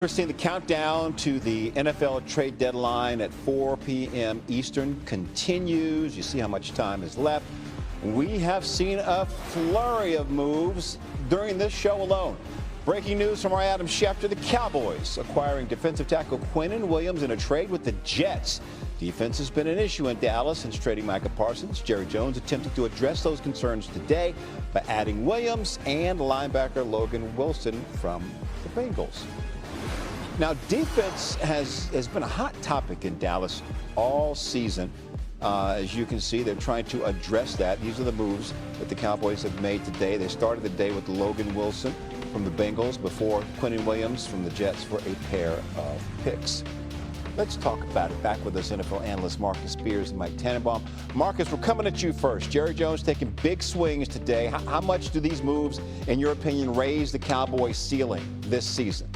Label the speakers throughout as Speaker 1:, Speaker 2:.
Speaker 1: We're seeing the countdown to the NFL trade deadline at 4 p.m. Eastern continues. You see how much time is left. We have seen a flurry of moves during this show alone. Breaking news from our Adam Schefter: the Cowboys acquiring defensive tackle Quinnen Williams in a trade with the Jets. Defense has been an issue in Dallas since trading Micah Parsons. Jerry Jones attempted to address those concerns today by adding Williams and linebacker Logan Wilson from the Bengals. Now, defense has been a hot topic in Dallas all season. As you can see, they're trying to address that. These are the moves that the Cowboys have made today. They started the day with Logan Wilson from the Bengals before Quinnen Williams from the Jets for a pair of picks. Let's talk about it. Back with us, NFL analyst Marcus Spears and Mike Tannenbaum. Marcus, we're coming at you first. Jerry Jones taking big swings today. How much do these moves, in your opinion, raise the Cowboys' ceiling this season?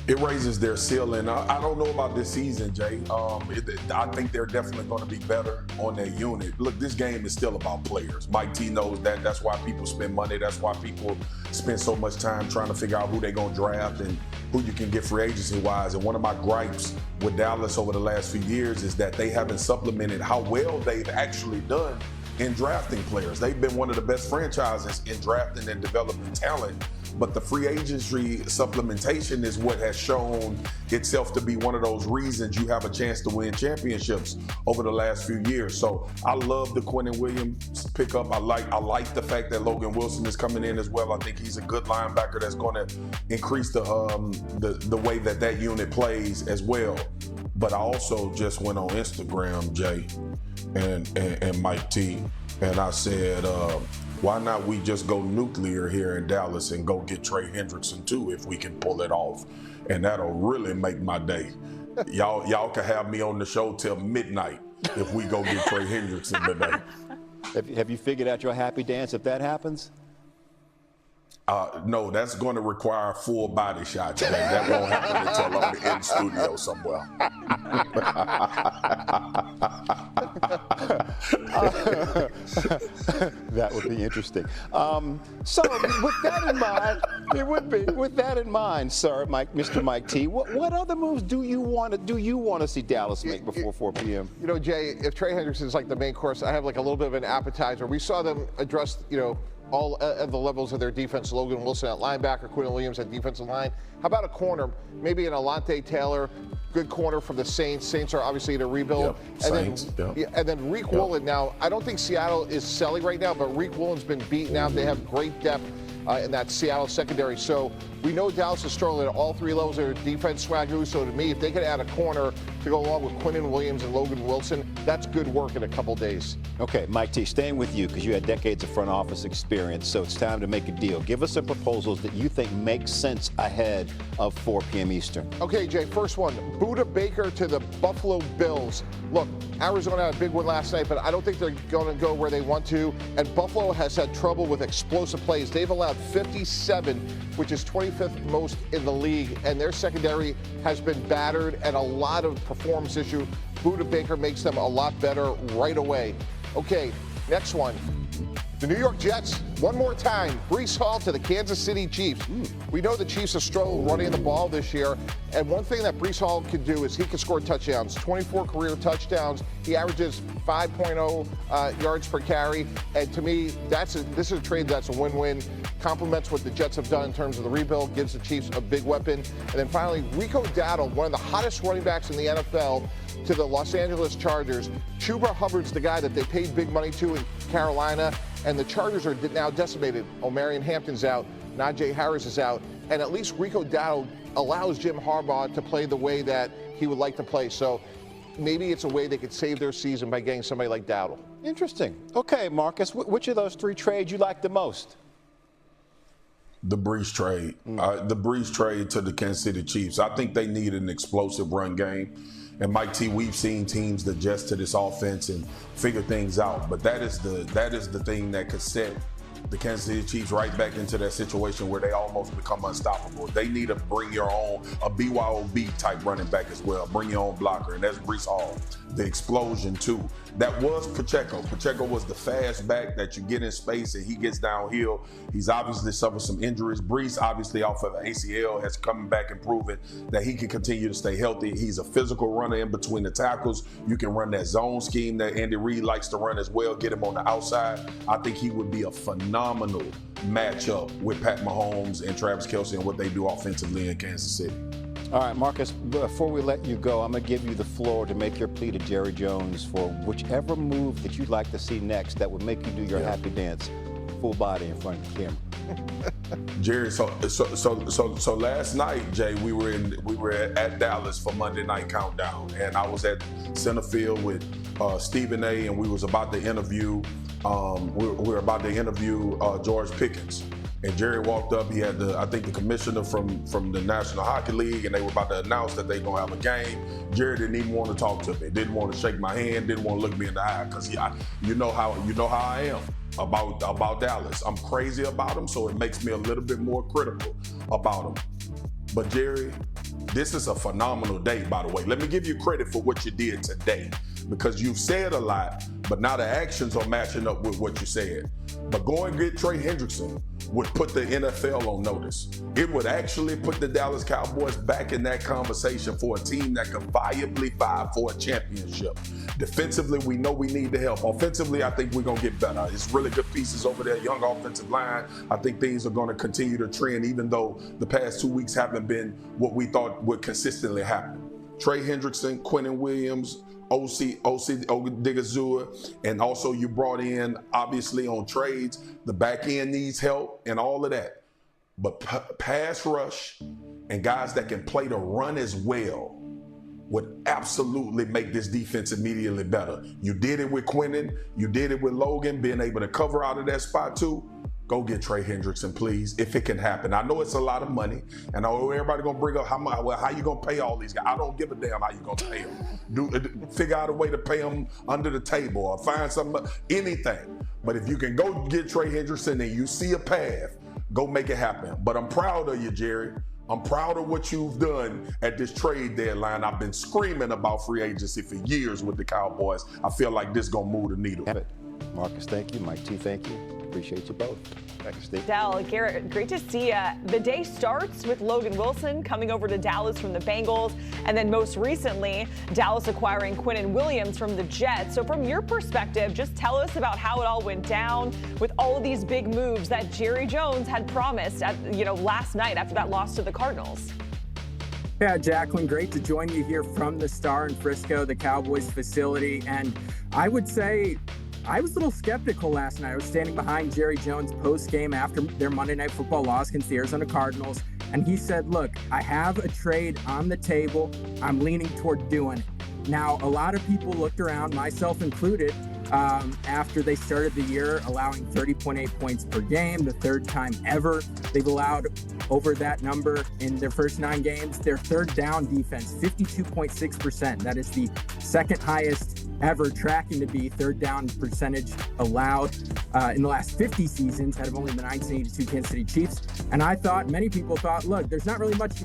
Speaker 2: It raises their ceiling. I don't know about this season, Jay. I think they're definitely going to be better on their unit. Look, this game is still about players. Mike T knows that. That's why people spend money. That's why people spend so much time trying to figure out who they're going to draft and who you can get free agency-wise. And one of my gripes with Dallas over the last few years is that they haven't supplemented how well they've actually done in drafting players. They've been one of the best franchises in drafting and developing talent. But the free agency supplementation is what has shown itself to be one of those reasons you have a chance to win championships over the last few years. So I love the Quinnen Williams pickup. I like the fact that Logan Wilson is coming in as well. I think he's a good linebacker that's going to increase the way that unit plays as well. But I also just went on Instagram, Jay, and Mike T, and I said, why not we just go nuclear here in Dallas and go get Trey Hendrickson too if we can pull it off? And that'll really make my day. Y'all can have me on the show till midnight if we go get Trey Hendrickson today.
Speaker 1: Have you figured out your happy dance if that happens?
Speaker 2: No, that's going to require a full body shot today. That won't happen until I'm in studio somewhere.
Speaker 1: That would be interesting. So, with that in mind, it would be. With that in mind, sir, Mr. Mike T, what other moves do you want to see Dallas make before 4 p.m.?
Speaker 3: You know, Jay, if Trey Hendrickson's like the main course, I have like a little bit of an appetizer. We saw them address, all of the levels of their defense. Logan Wilson at linebacker, Quinnen Williams at defensive line. How about a corner? Maybe an Alontae Taylor, good corner from the Saints. Saints are obviously in a rebuild. And then Reek Woolen. Now, I don't think Seattle is selling right now, but Reek Woolen's been beaten out. They have great depth in that Seattle secondary. So we know Dallas is struggling at all three levels of their defense, Swagoo. So to me, if they could add a corner to go along with Quinnen Williams and Logan Wilson, that's good work in a couple days.
Speaker 1: Okay, Mike T, staying with you because you had decades of front office experience, so it's time to make a deal. Give us some proposals that you think make sense ahead of 4 p.m. Eastern.
Speaker 3: Okay, Jay, first one, Buda Baker to the Buffalo Bills. Look, Arizona had a big win last night, but I don't think they're going to go where they want to. And Buffalo has had trouble with explosive plays. They've allowed 57, which is 25th most in the league, and their secondary has been battered and a lot of performance issue. Buda Baker makes them a lot better right away. Okay, next one. The New York Jets, one more time, Breece Hall to the Kansas City Chiefs. We know the Chiefs have struggled running the ball this year, and one thing that Breece Hall can do is he can score touchdowns, 24 career touchdowns. He averages 5.0 yards per carry, and to me, this is a trade that's a win-win. Complements what the Jets have done in terms of the rebuild, gives the Chiefs a big weapon. And then finally, Rico Dowdle, one of the hottest running backs in the NFL, to the Los Angeles Chargers. Chuba Hubbard's the guy that they paid big money to in Carolina, and the Chargers are now decimated. Omarion Hampton's out, Najee Harris is out, and at least Rico Dowdle allows Jim Harbaugh to play the way that he would like to play. So maybe it's a way they could save their season by getting somebody like Dowdle.
Speaker 1: Interesting. Okay, Marcus, which of those three trades you like the most?
Speaker 2: The Breece trade. The Breece trade to the Kansas City Chiefs. I think they need an explosive run game. And Mike T, we've seen teams adjust to this offense and figure things out. But that is the thing that could set the Kansas City Chiefs right back into that situation where they almost become unstoppable. They need to bring your own, a BYOB type running back as well. Bring your own blocker, and that's Breece Hall. The explosion too. That was Pacheco. Pacheco was the fast back that you get in space and he gets downhill. He's obviously suffered some injuries. Breece, obviously off of ACL, has come back and proven that he can continue to stay healthy. He's a physical runner in between the tackles. You can run that zone scheme that Andy Reid likes to run as well. Get him on the outside. I think he would be a phenomenal matchup with Pat Mahomes and Travis Kelce and what they do offensively in Kansas City.
Speaker 1: All right, Marcus, before we let you go, I'm going to give you the floor to make your plea to Jerry Jones for whichever move that you'd like to see next that would make you do your happy dance full body in front of the camera.
Speaker 2: Jerry, so last night, Jay, we were at Dallas for Monday Night Countdown, and I was at center field with Stephen A, and we was about to interview George Pickens. And Jerry walked up. He had I think the commissioner from the National Hockey League, and they were about to announce that they gonna have a game. Jerry didn't even want to talk to me. Didn't want to shake my hand. Didn't want to look me in the eye because you know how I am about Dallas. I'm crazy about them, so it makes me a little bit more critical about them. But Jerry, this is a phenomenal day, by the way. Let me give you credit for what you did today, because you've said a lot, but now the actions are matching up with what you said. But go and get Trey Hendrickson would put the NFL on notice. It would actually put the Dallas Cowboys back in that conversation for a team that could viably vie for a championship. Defensively, we know we need the help. Offensively, I think we're going to get better. It's really good pieces over there, young offensive line. I think things are going to continue to trend, even though the past 2 weeks haven't been what we thought would consistently happen. Trey Hendrickson, Quinnen Williams, OC Odighizuwa, and also you brought in, obviously on trades, the back end needs help and all of that. But pass rush and guys that can play the run as well would absolutely make this defense immediately better. You did it with Quinnen, you did it with Logan, being able to cover out of that spot too. Go get Trey Hendrickson, please, if it can happen. I know it's a lot of money, and I know everybody gonna bring up how you gonna pay all these guys. I don't give a damn how you gonna pay them. Figure out a way to pay them under the table or find anything. But if you can go get Trey Hendrickson and you see a path, go make it happen. But I'm proud of you, Jerry. I'm proud of what you've done at this trade deadline. I've been screaming about free agency for years with the Cowboys. I feel like this gonna move the needle.
Speaker 1: Marcus, thank you. Mike T, thank you. Appreciate you both. Thanks, Steve.
Speaker 4: Dell, Garrett, great to see you. The day starts with Logan Wilson coming over to Dallas from the Bengals, and then most recently, Dallas acquiring Quinnen Williams from the Jets. So from your perspective, just tell us about how it all went down with all of these big moves that Jerry Jones had promised last night after that loss to the Cardinals.
Speaker 5: Yeah, Jacqueline, great to join you here from the Star in Frisco, the Cowboys facility. And I would say I was a little skeptical last night. I was standing behind Jerry Jones post-game after their Monday Night Football loss against the Arizona Cardinals. And he said, look, I have a trade on the table. I'm leaning toward doing it. Now, a lot of people looked around, myself included, after they started the year allowing 30.8 points per game, the third time ever they've allowed over that number in their first 9 games. Their third down defense, 52.6%. That is the second highest ever, tracking to be third down percentage allowed in the last 50 seasons out of only the 1982 Kansas City Chiefs. And many people thought, look, there's not really much